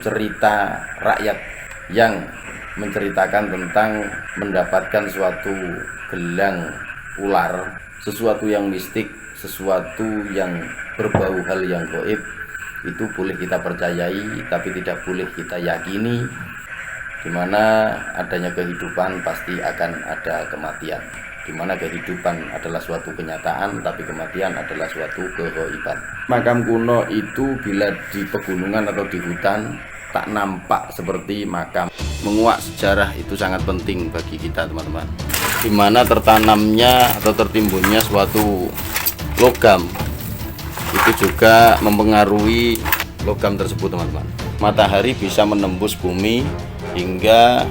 cerita rakyat yang menceritakan tentang mendapatkan suatu gelang ular, sesuatu yang mistik, sesuatu yang berbau hal yang gaib. Itu boleh kita percayai, tapi tidak boleh kita yakini. Dimana adanya kehidupan pasti akan ada kematian. Dimana kehidupan adalah suatu kenyataan, tapi kematian adalah suatu kegaiban. Makam kuno itu bila di pegunungan atau di hutan tak nampak seperti makam. Menguak sejarah itu sangat penting bagi kita, teman-teman. Dimana tertanamnya atau tertimbunnya suatu logam itu juga mempengaruhi logam tersebut, teman-teman. Matahari bisa menembus bumi hingga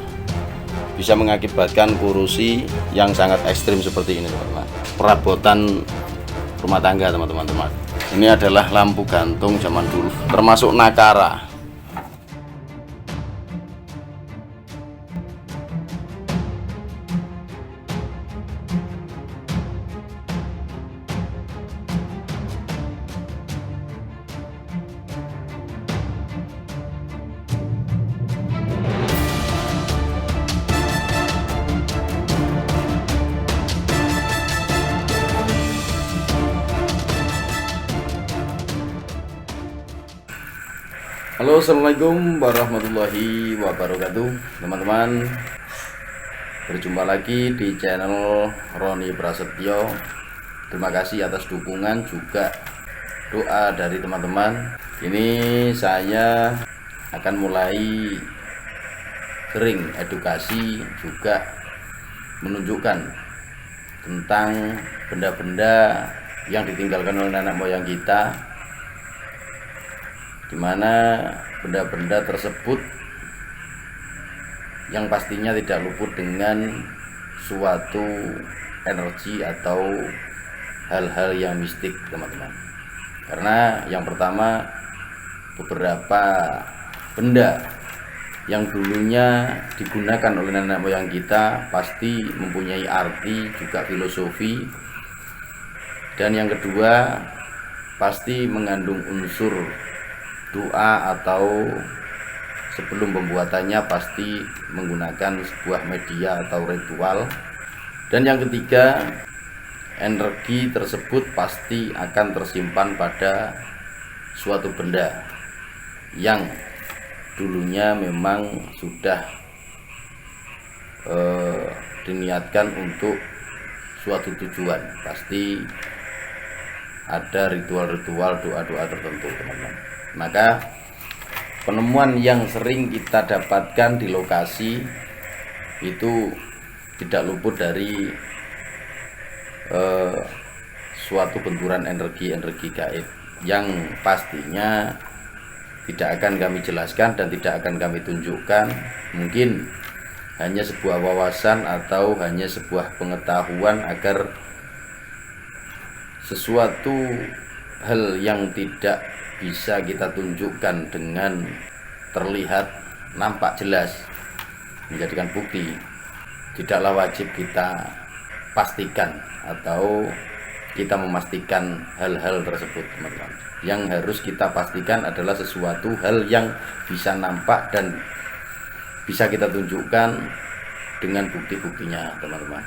bisa mengakibatkan korosi yang sangat ekstrim seperti ini, teman-teman. Perabotan rumah tangga, teman-teman. Ini adalah lampu gantung zaman dulu, termasuk nakara. Halo, assalamualaikum warahmatullahi wabarakatuh, teman-teman. Berjumpa lagi di channel Roni Prasetyo. Terima kasih atas dukungan juga doa dari teman-teman. Ini saya akan mulai sering edukasi, juga menunjukkan tentang benda-benda yang ditinggalkan oleh nenek moyang kita, dimana benda-benda tersebut yang pastinya tidak luput dengan suatu energi atau hal-hal yang mistik, teman-teman. Karena yang pertama, beberapa benda yang dulunya digunakan oleh nenek moyang kita pasti mempunyai arti juga filosofi. Dan yang kedua, pasti mengandung unsur doa, atau sebelum pembuatannya pasti menggunakan sebuah media atau ritual. Dan yang ketiga, energi tersebut pasti akan tersimpan pada suatu benda yang dulunya memang sudah diniatkan untuk suatu tujuan. Pasti ada ritual-ritual, doa-doa tertentu, teman-teman. Maka penemuan yang sering kita dapatkan di lokasi itu tidak luput dari suatu benturan energi-energi gaib yang pastinya tidak akan kami jelaskan dan tidak akan kami tunjukkan. Mungkin hanya sebuah wawasan atau hanya sebuah pengetahuan agar sesuatu hal yang tidak bisa kita tunjukkan dengan terlihat nampak jelas menjadikan bukti, tidaklah wajib kita pastikan atau kita memastikan hal-hal tersebut, teman-teman. Yang harus kita pastikan adalah sesuatu hal yang bisa nampak dan bisa kita tunjukkan dengan bukti-buktinya, teman-teman.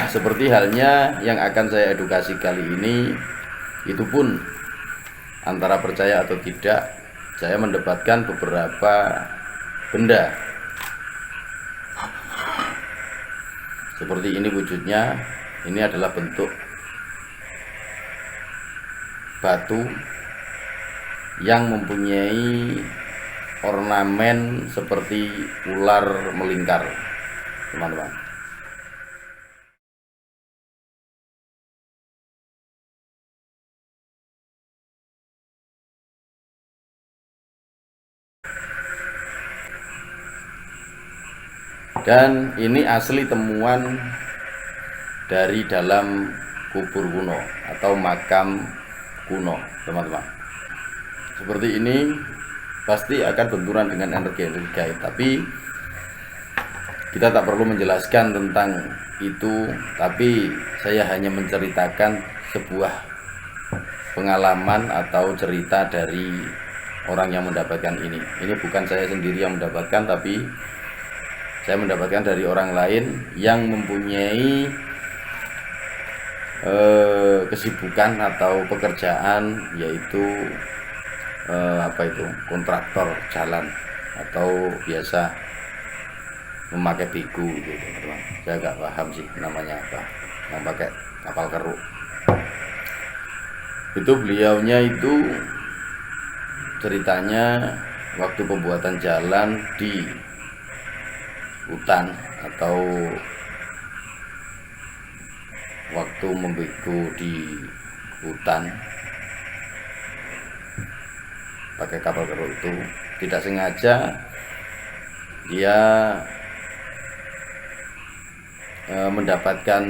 Seperti halnya yang akan saya edukasi kali ini, itu pun antara percaya atau tidak, saya mendapatkan beberapa benda seperti ini wujudnya. Ini adalah bentuk batu yang mempunyai ornamen seperti ular melingkar, teman-teman. Dan ini asli temuan dari dalam kubur kuno atau makam kuno, teman-teman. Seperti ini pasti akan benturan dengan energi-energi gaib, tapi kita tak perlu menjelaskan tentang itu. Tapi saya hanya menceritakan sebuah pengalaman atau cerita dari orang yang mendapatkan ini. Ini bukan saya sendiri yang mendapatkan, tapi saya mendapatkan dari orang lain yang mempunyai kesibukan atau pekerjaan, yaitu kontraktor jalan atau biasa memakai bigu gitu, teman-teman. Saya nggak paham sih namanya apa, yang pakai kapal keruk. Itu beliaunya itu ceritanya waktu pembuatan jalan di hutan atau waktu membigu di hutan pakai kapal keruk itu, tidak sengaja dia mendapatkan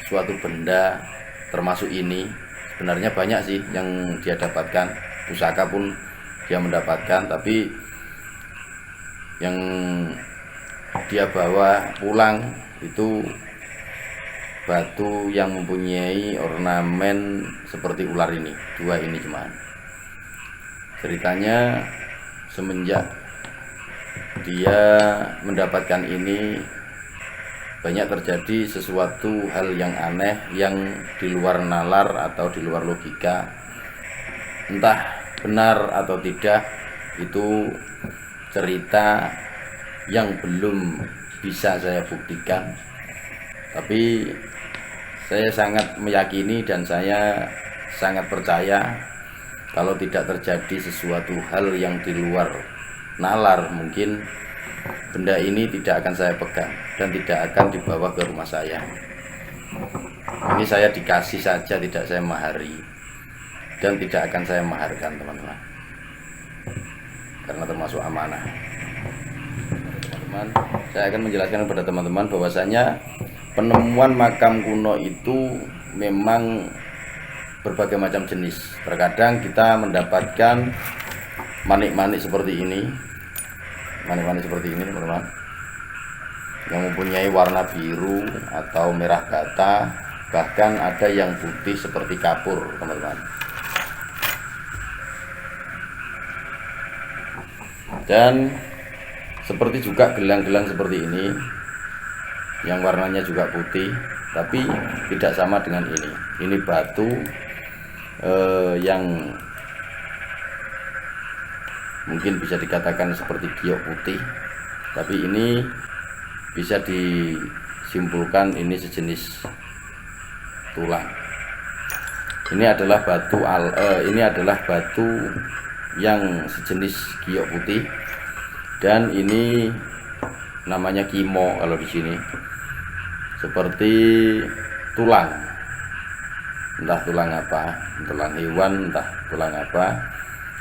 suatu benda, termasuk ini. Sebenarnya banyak sih yang dia dapatkan, pusaka pun dia mendapatkan, tapi yang dia bawa pulang itu batu yang mempunyai ornamen seperti ular ini, dua ini cuman. Ceritanya semenjak dia mendapatkan ini, banyak terjadi sesuatu hal yang aneh yang di luar nalar atau di luar logika. Entah benar atau tidak, itu cerita yang belum bisa saya buktikan, tapi saya sangat meyakini dan saya sangat percaya kalau tidak terjadi sesuatu hal yang di luar nalar, mungkin benda ini tidak akan saya pegang dan tidak akan dibawa ke rumah saya. Ini saya dikasih saja, tidak saya mahari dan tidak akan saya maharkan, teman-teman, karena termasuk amanah. Teman-teman, saya akan menjelaskan kepada teman-teman bahwasanya penemuan makam kuno itu memang berbagai macam jenis. Terkadang kita mendapatkan manik-manik seperti ini, teman-teman, yang mempunyai warna biru atau merah bata, bahkan ada yang putih seperti kapur, teman-teman. Dan seperti juga gelang-gelang seperti ini yang warnanya juga putih, tapi tidak sama dengan ini. Ini batu yang mungkin bisa dikatakan seperti giok putih, tapi ini bisa disimpulkan ini sejenis tulang. Ini adalah batu yang sejenis giok putih, dan ini namanya kimo kalau di sini, seperti tulang, entah tulang apa, tulang hewan, entah tulang apa,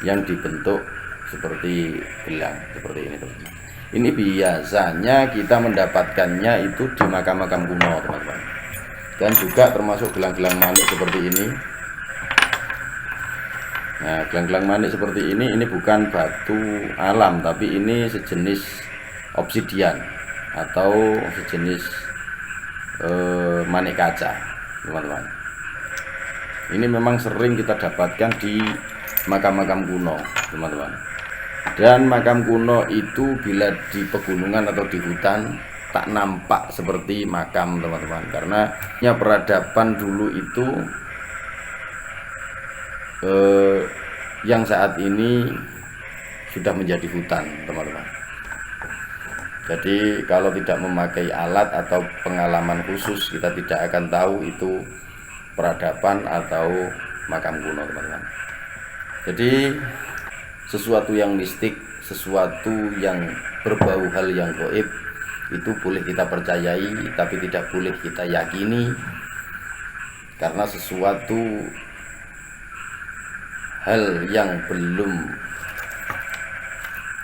yang dibentuk seperti gelang seperti ini, teman-teman. Ini biasanya kita mendapatkannya itu di makam-makam kuno, teman-teman, dan juga termasuk gelang-gelang manik seperti ini. Nah, gelang-gelang manik seperti ini bukan batu alam, tapi ini sejenis obsidian atau sejenis manik kaca, teman-teman. Ini memang sering kita dapatkan di makam-makam kuno, teman-teman. Dan makam kuno itu bila di pegunungan atau di hutan tak nampak seperti makam, teman-teman, karena peradaban dulu itu yang saat ini sudah menjadi hutan, teman-teman. Jadi kalau tidak memakai alat atau pengalaman khusus, kita tidak akan tahu itu peradaban atau makam kuno, teman-teman. Jadi sesuatu yang mistik, sesuatu yang berbau hal yang gaib, itu boleh kita percayai, tapi tidak boleh kita yakini, karena sesuatu hal yang belum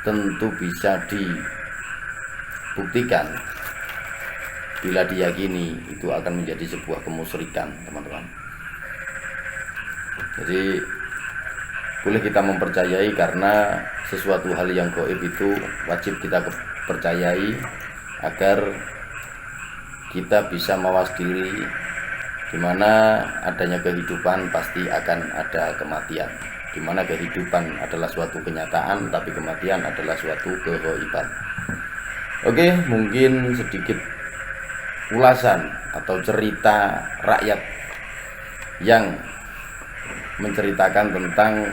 tentu bisa dibuktikan. Bila diyakini, itu akan menjadi sebuah kemusyrikan, teman-teman. Jadi boleh kita mempercayai, karena sesuatu hal yang gaib itu wajib kita percayai agar kita bisa mawas diri, di mana adanya kehidupan pasti akan ada kematian. di mana kehidupan adalah suatu kenyataan, tapi kematian adalah suatu keghaiban. Oke, mungkin sedikit ulasan atau cerita rakyat yang menceritakan tentang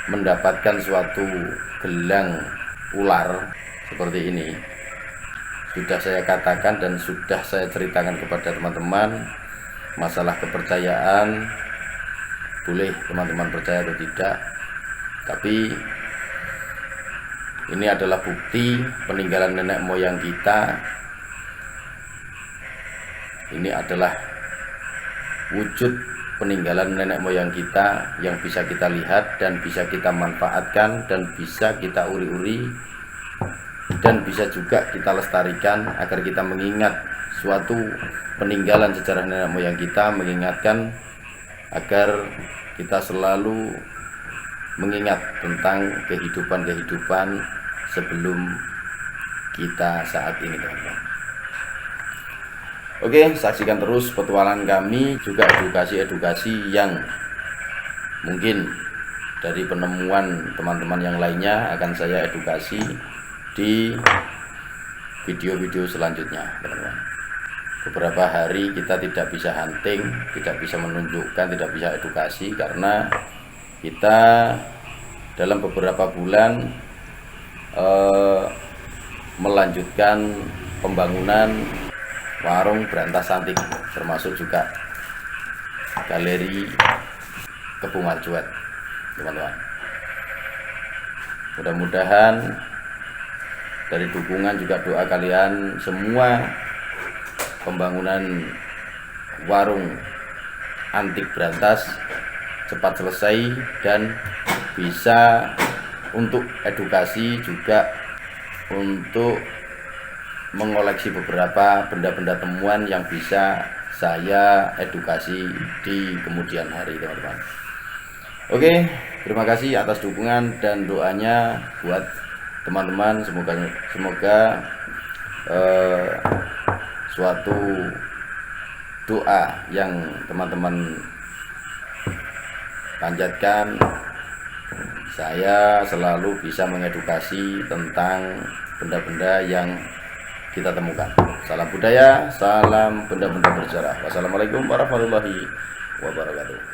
mendapatkan suatu gelang ular seperti ini. Sudah saya katakan dan sudah saya ceritakan kepada teman-teman. Masalah kepercayaan, boleh teman-teman percaya atau tidak, tapi ini adalah bukti peninggalan nenek moyang kita. Ini adalah wujud peninggalan nenek moyang kita yang bisa kita lihat dan bisa kita manfaatkan dan bisa kita uri-uri dan bisa juga kita lestarikan agar kita mengingat suatu peninggalan sejarah nenek moyang kita, mengingatkan agar kita selalu mengingat tentang kehidupan-kehidupan sebelum kita saat ini, teman-teman. Oke, saksikan terus petualangan kami, juga edukasi-edukasi yang mungkin dari penemuan teman-teman yang lainnya akan saya edukasi di video-video selanjutnya, teman-teman. Beberapa hari kita tidak bisa hunting, tidak bisa menunjukkan, tidak bisa edukasi karena kita dalam beberapa bulan melanjutkan pembangunan warung Brantas Antik, termasuk juga galeri Kebun Marjuat, teman-teman. Mudah-mudahan dari dukungan juga doa kalian semua, pembangunan warung antik Brantas cepat selesai dan bisa untuk edukasi, juga untuk mengoleksi beberapa benda-benda temuan yang bisa saya edukasi di kemudian hari, teman-teman. Oke, terima kasih atas dukungan dan doanya buat teman-teman. Semoga suatu doa yang teman-teman panjatkan, saya selalu bisa mengedukasi tentang benda-benda yang kita temukan. Salam budaya, salam benda-benda bersejarah. Wassalamualaikum warahmatullahi wabarakatuh.